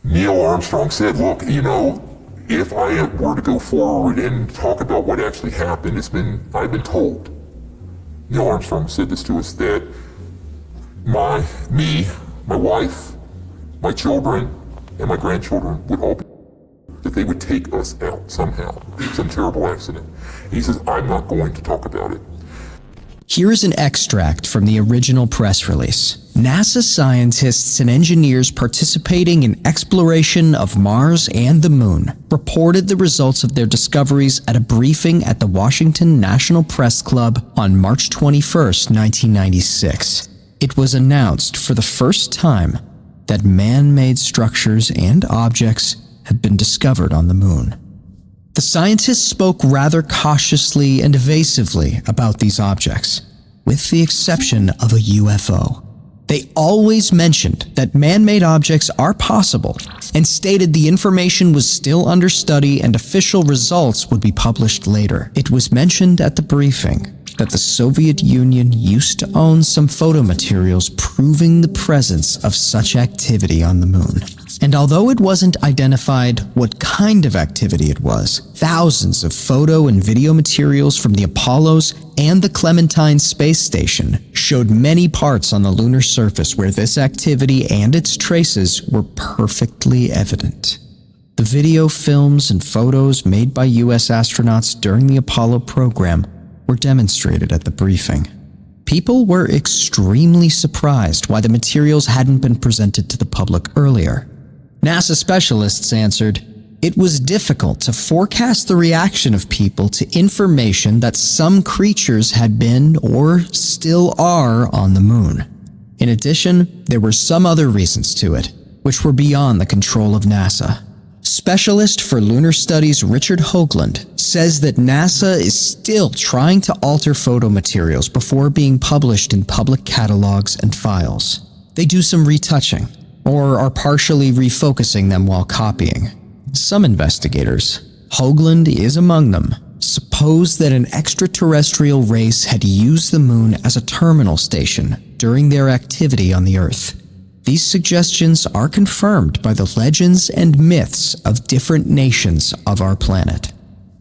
Neil Armstrong said, look, if I were to go forward and talk about what actually happened, I've been told. Neil Armstrong said this to us, that my wife, my children, and my grandchildren would all be, that they would take us out somehow, some terrible accident. And he says, I'm not going to talk about it. Here is an extract from the original press release. NASA scientists and engineers participating in exploration of Mars and the Moon reported the results of their discoveries at a briefing at the Washington National Press Club on March 21, 1996. It was announced for the first time that man-made structures and objects had been discovered on the Moon. The scientists spoke rather cautiously and evasively about these objects, with the exception of a UFO. They always mentioned that man-made objects are possible and stated the information was still under study and official results would be published later. It was mentioned at the briefing that the Soviet Union used to own some photo materials proving the presence of such activity on the Moon. And although it wasn't identified what kind of activity it was, thousands of photo and video materials from the Apollos and the Clementine space station showed many parts on the lunar surface where this activity and its traces were perfectly evident. The video, films, and photos made by US astronauts during the Apollo program were demonstrated at the briefing. People were extremely surprised why the materials hadn't been presented to the public earlier. NASA specialists answered, it was difficult to forecast the reaction of people to information that some creatures had been or still are on the Moon. In addition, there were some other reasons to it, which were beyond the control of NASA. Specialist for lunar studies Richard Hoagland says that NASA is still trying to alter photo materials before being published in public catalogs and files. They do some retouching, or are partially refocusing them while copying. Some investigators, Hoagland is among them, suppose that an extraterrestrial race had used the Moon as a terminal station during their activity on the Earth. These suggestions are confirmed by the legends and myths of different nations of our planet.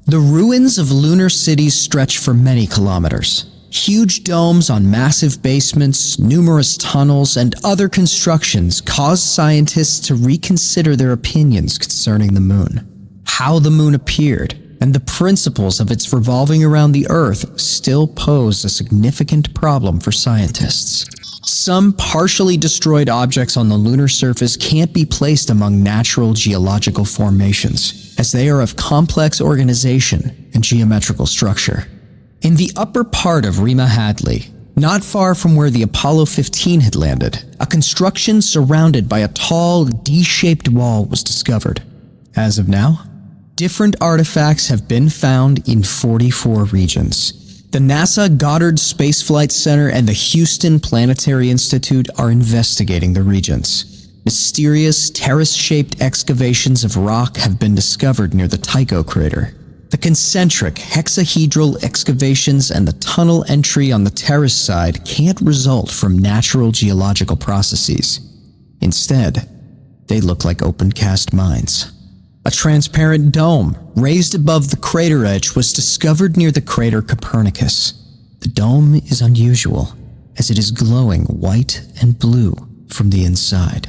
The ruins of lunar cities stretch for many kilometers. Huge domes on massive basements, numerous tunnels, and other constructions cause scientists to reconsider their opinions concerning the Moon. How the Moon appeared and the principles of its revolving around the Earth still pose a significant problem for scientists. Some partially destroyed objects on the lunar surface can't be placed among natural geological formations, as they are of complex organization and geometrical structure. In the upper part of Rima Hadley, not far from where the Apollo 15 had landed, a construction surrounded by a tall, D-shaped wall was discovered. As of now, different artifacts have been found in 44 regions. The NASA Goddard Space Flight Center and the Houston Planetary Institute are investigating the regions. Mysterious, terrace-shaped excavations of rock have been discovered near the Tycho crater. The concentric, hexahedral excavations and the tunnel entry on the terrace side can't result from natural geological processes. Instead, they look like open-cast mines. A transparent dome raised above the crater edge was discovered near the crater Copernicus. The dome is unusual, as it is glowing white and blue from the inside.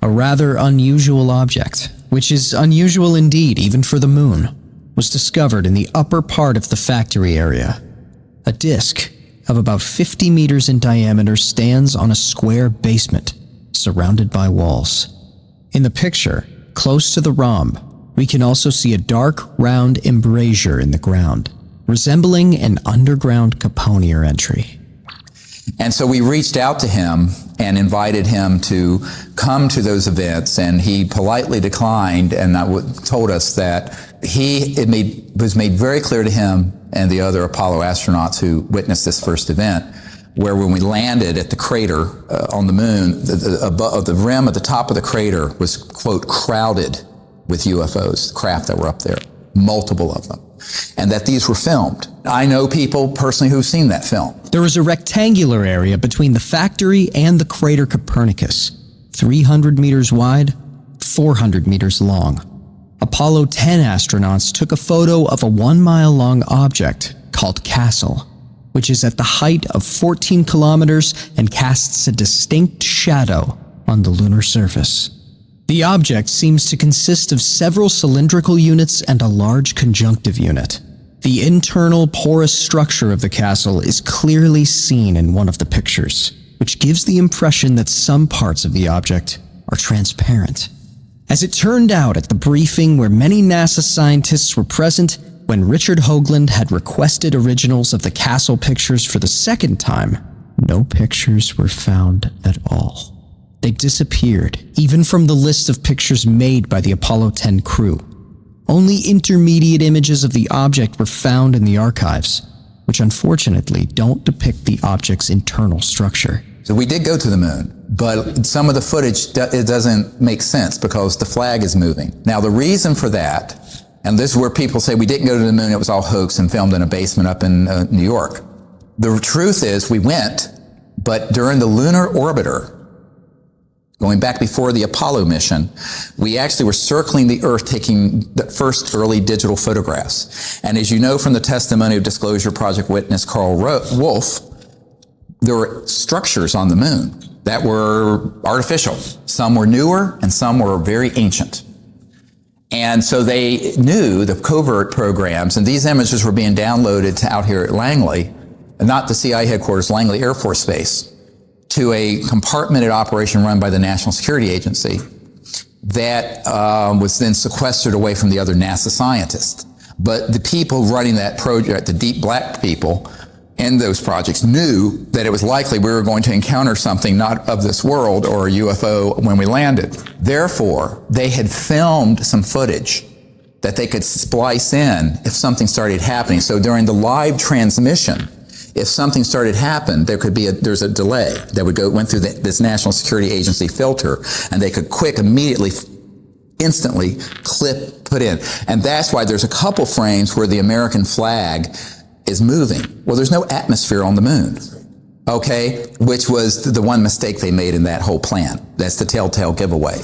A rather unusual object, which is unusual indeed even for the Moon, was discovered in the upper part of the factory area. A disk of about 50 meters in diameter stands on a square basement, surrounded by walls. In the picture, close to the rhomb, we can also see a dark, round embrasure in the ground, resembling an underground Caponier entry. And so we reached out to him and invited him to come to those events, and he politely declined and told us that it was made very clear to him and the other Apollo astronauts who witnessed this first event, where when we landed at the crater on the Moon, the rim at the top of the crater was, quote, crowded with UFOs, craft that were up there, multiple of them, and that these were filmed. I know people personally who've seen that film. There is a rectangular area between the factory and the crater Copernicus, 300 meters wide, 400 meters long. Apollo 10 astronauts took a photo of a 1-mile-long object called Castle, which is at the height of 14 kilometers and casts a distinct shadow on the lunar surface. The object seems to consist of several cylindrical units and a large conjunctive unit. The internal porous structure of the castle is clearly seen in one of the pictures, which gives the impression that some parts of the object are transparent. As it turned out at the briefing where many NASA scientists were present, when Richard Hoagland had requested originals of the castle pictures for the second time, no pictures were found at all. They disappeared, even from the list of pictures made by the Apollo 10 crew. Only intermediate images of the object were found in the archives, which unfortunately don't depict the object's internal structure. So we did go to the moon, but some of the footage, it doesn't make sense because the flag is moving. Now, the reason for that, and this is where people say we didn't go to the moon, it was all hoax and filmed in a basement up in New York. The truth is we went, but during the lunar orbiter, going back before the Apollo mission, we actually were circling the Earth taking the first early digital photographs. And as you know from the testimony of Disclosure Project witness Carl Wolf, there were structures on the moon that were artificial. Some were newer and some were very ancient. And so they knew the covert programs, and these images were being downloaded to out here at Langley, not the CIA headquarters, Langley Air Force Base, to a compartmented operation run by the National Security Agency that was then sequestered away from the other NASA scientists. But the people running that project, the deep black people in those projects, knew that it was likely we were going to encounter something not of this world or a UFO when we landed. Therefore, they had filmed some footage that they could splice in if something started happening. So during the live transmission, if something started happening, there's a delay that went through this National Security Agency filter, and they could instantly put in. And that's why there's a couple frames where the American flag is moving. Well, there's no atmosphere on the moon, okay? Which was the one mistake they made in that whole plan. That's the telltale giveaway.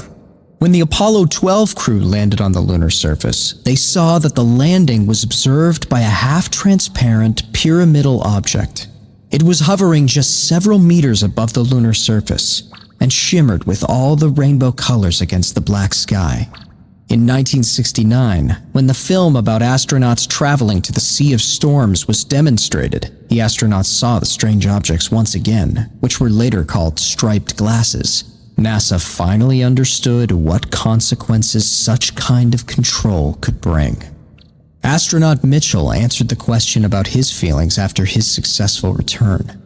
When the Apollo 12 crew landed on the lunar surface, they saw that the landing was observed by a half-transparent pyramidal object. It was hovering just several meters above the lunar surface and shimmered with all the rainbow colors against the black sky. In 1969, when the film about astronauts traveling to the Sea of Storms was demonstrated, the astronauts saw the strange objects once again, which were later called striped glasses. NASA finally understood what consequences such kind of control could bring. Astronaut Mitchell answered the question about his feelings after his successful return.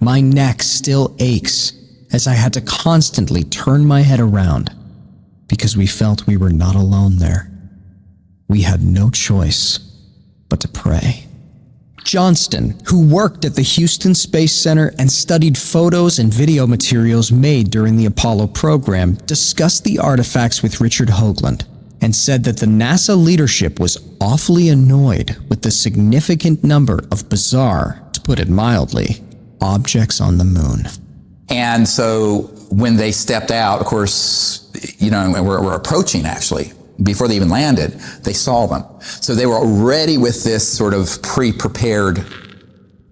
"My neck still aches as I had to constantly turn my head around because we felt we were not alone there. We had no choice but to pray." Johnston, who worked at the Houston Space Center and studied photos and video materials made during the Apollo program, discussed the artifacts with Richard Hoagland and said that the NASA leadership was awfully annoyed with the significant number of bizarre, to put it mildly, objects on the moon. And so when they stepped out, of course, and we're approaching actually, before they even landed, they saw them. So they were already with this sort of pre-prepared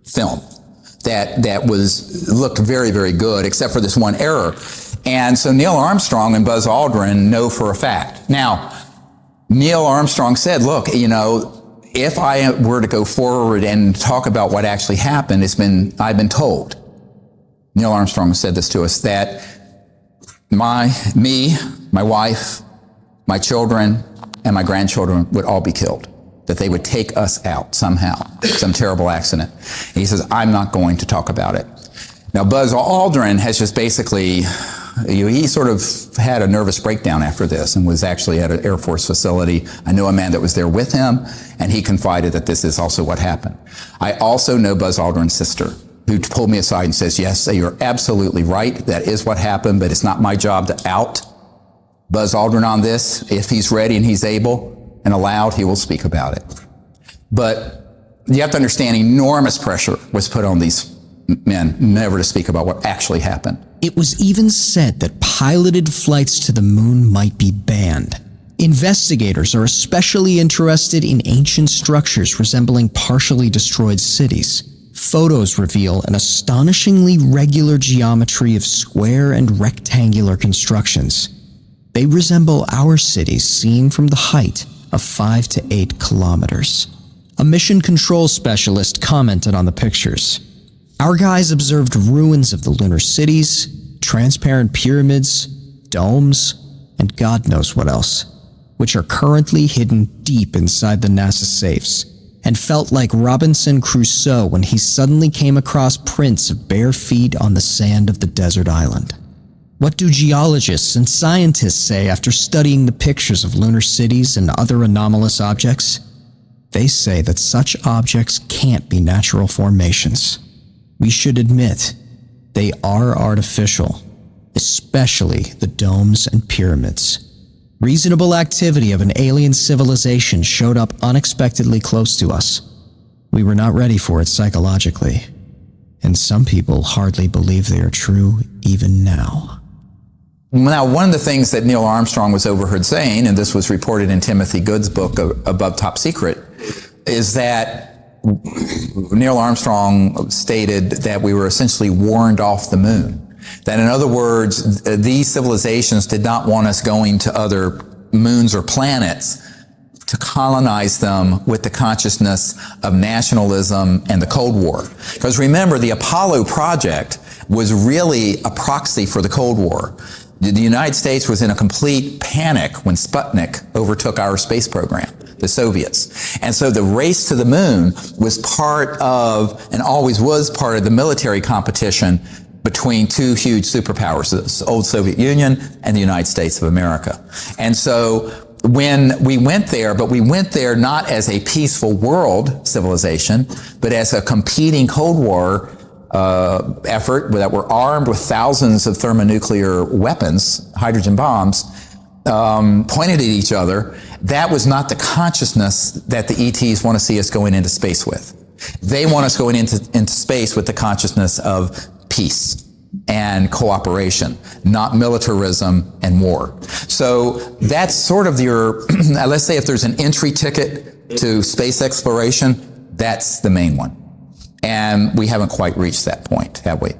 film that looked very, very good, except for this one error. And so Neil Armstrong and Buzz Aldrin know for a fact. Now, Neil Armstrong said, look, if I were to go forward and talk about what actually happened, I've been told, Neil Armstrong said this to us, that my wife, my children, and my grandchildren would all be killed, that they would take us out somehow, some terrible accident. And he says, I'm not going to talk about it. Now, Buzz Aldrin has just basically, he sort of had a nervous breakdown after this and was actually at an Air Force facility. I know a man that was there with him, and he confided that this is also what happened. I also know Buzz Aldrin's sister, who pulled me aside and says, yes, you're absolutely right. That is what happened, but it's not my job to out Buzz Aldrin on this. If he's ready and he's able and allowed, he will speak about it. But you have to understand enormous pressure was put on these men never to speak about what actually happened. It was even said that piloted flights to the moon might be banned. Investigators are especially interested in ancient structures resembling partially destroyed cities. Photos reveal an astonishingly regular geometry of square and rectangular constructions. They resemble our cities seen from the height of 5 to 8 kilometers. A mission control specialist commented on the pictures. Our guys observed ruins of the lunar cities, transparent pyramids, domes, and God knows what else, which are currently hidden deep inside the NASA safes, and felt like Robinson Crusoe when he suddenly came across prints of bare feet on the sand of the desert island. What do geologists and scientists say after studying the pictures of lunar cities and other anomalous objects? They say that such objects can't be natural formations. We should admit, they are artificial, especially the domes and pyramids. Reasonable activity of an alien civilization showed up unexpectedly close to us. We were not ready for it psychologically, and some people hardly believe they are true even now. Now, one of the things that Neil Armstrong was overheard saying, and this was reported in Timothy Good's book, Above Top Secret, is that Neil Armstrong stated that we were essentially warned off the moon. That in other words, these civilizations did not want us going to other moons or planets to colonize them with the consciousness of nationalism and the Cold War. Because remember, the Apollo project was really a proxy for the Cold War. The United States was in a complete panic when Sputnik overtook our space program, the Soviets. And so the race to the moon was part of, and always was part of, the military competition between two huge superpowers, the old Soviet Union and the United States of America. And so when we went there, but we went there not as a peaceful world civilization, but as a competing Cold War effort that were armed with thousands of thermonuclear weapons, hydrogen bombs, pointed at each other. That was not the consciousness that the ETs want to see us going into space with. They want us going into space with the consciousness of peace and cooperation, not militarism and war. So that's sort of your, let's say if there's an entry ticket to space exploration, that's the main one. And we haven't quite reached that point, have we?